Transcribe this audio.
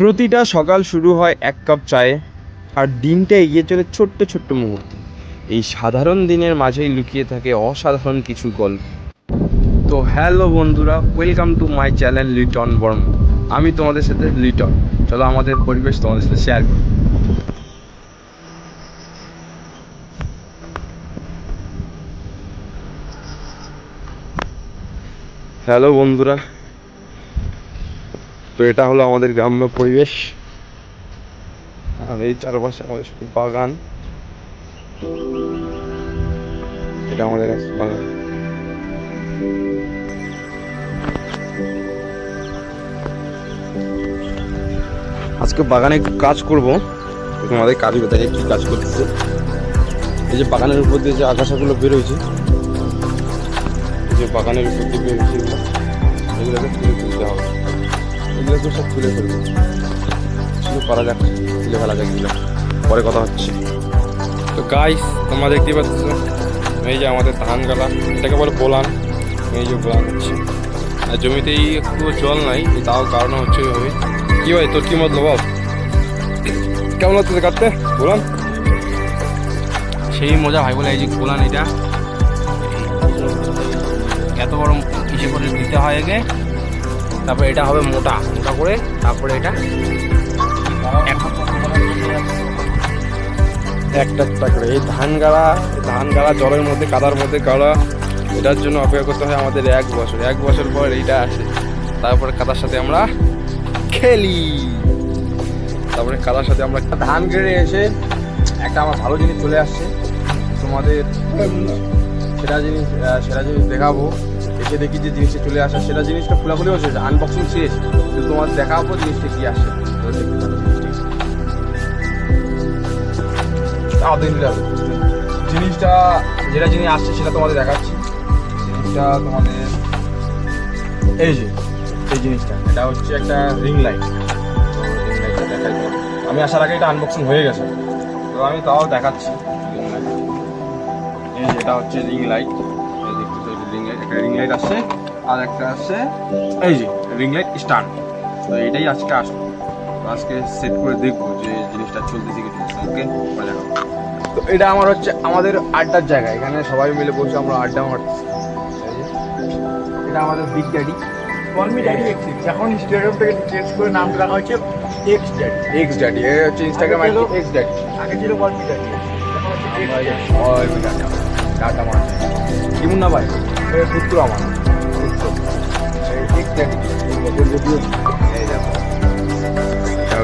প্রতিটা সকাল শুরু হয় এক কাপ চায়ে, আর দিনটা এগিয়ে চলে ছোট্ট ছোট্ট মুহূর্তে। এই সাধারণ দিনের মাঝেই লুকিয়ে থাকে অসাধারণ কিছু গল্প। তো হ্যালো বন্ধুরা, welcome to my channel Liton Barma. আমি তোমাদের সাথে লিটন। চলো আমাদের পরিবেশ তোমাদের সাথে শেয়ার করি। হ্যালো বন্ধুরা, তো এটা হলো আমাদের গ্রাম্য পরিবেশ, আর এই চারপাশে আমাদের শুধু বাগান। এটা আমাদের একটা বাগান। আজকে বাগানে একটু কাজ করব, তোমাদের কাজ দেখে কি কাজ করতেছে। এই যে বাগানের উপর দিয়ে যে আগাছাগুলো বেরোয়েছে, এই যে বাগানের উপর দিয়ে বেরোয়েছে, এগুলোকে তুলে তুলতে হবে। এগুলোকে সব তুলে ফেলবো, শুরু করা যাক, তুলে ফেলা যাক এগুলো, পরে কথা হচ্ছে। তো গাইস, তোমরা দেখতেই পাচ্ছ এই যে আমাদের ধান গালা, এটাকে বলে বোলান। এই যে বোলান হচ্ছে, আর জমিতেই একটু জল নাই, তাও কারণ হচ্ছে ওই কি ভাই, তোর কি মতলব বল, কেমন হচ্ছে কাটতে বোলান? সেই মজা ভাই বলে। এই যে গোলান, এটা এত বড় ইসে করে দিতে হয় আগে, তারপরে এটা হবে মোটা মোটা করে, তারপরে এটা একটা একটা করে এই ধান গাড়া জলের মধ্যে কাদার মধ্যে গাড়া, এটার জন্য অপেক্ষা করতে হয় আমাদের 1 বছর পর এইটা আসে। তারপরে কাদার সাথে আমরা খেলি, তারপরে কাদার সাথে আমরা ধান গেড়ে এসে একটা আমার ভালো জিনিস চলে আসছে, তোমাদের সেটা জিনিস দেখাবো। এসে দেখি যে জিনিসটা চলে আসে, সেটা জিনিসটা খোলাখুলি হচ্ছে, আনবক্সিং শেষ, কিন্তু তোমাদের দেখাবো জিনিসটা কি আসছে। জিনিসটা যেটা জিনিস আসছে সেটা তোমাদের দেখাচ্ছি। জিনিসটা তোমাদের এই যে এই জিনিসটা, এটা হচ্ছে একটা রিং লাইট। রিং লাইটটা দেখাই দাও। আমি আসার আগে এটা আনবক্সিং হয়ে গেছে, তো আমি তাও দেখাচ্ছি। রিং লাইট, এই যে এটা হচ্ছে রিং লাইট। এই দেখতেছো রিং লাইট, একটা রিং লাইট আসছে, আর একটা আসছে এই যে রিং লাইট স্ট্যান্ড। তো এটাই আজকে আসবে, তো আজকে সেট করে দেখবো যে জিনিসটা চলতেছে কি চলছে। ওকে, দেখাবো। তো এটা আমার হচ্ছে আমাদের আড্ডার জায়গা, এখানে সবাই মিলে বসে আমরা আড্ডা মারছি। এটা আমাদের বিগ ড্যাডি, কলমি ড্যাডি এক্সিট, এখন ইনস্টাগ্রাম থেকে চেঞ্জ করে নামটা রাখা হচ্ছে এক্স ড্যাডি। এ হচ্ছে ইনস্টাগ্রাম আইডি এক্স ড্যাডি। আগে ছিল কলমি ড্যাডি, এখন হচ্ছে এক্স ড্যাডি। টাটা মার কেমন না ভাই, পুত্র আমার পুত্র এক্স ড্যাডি।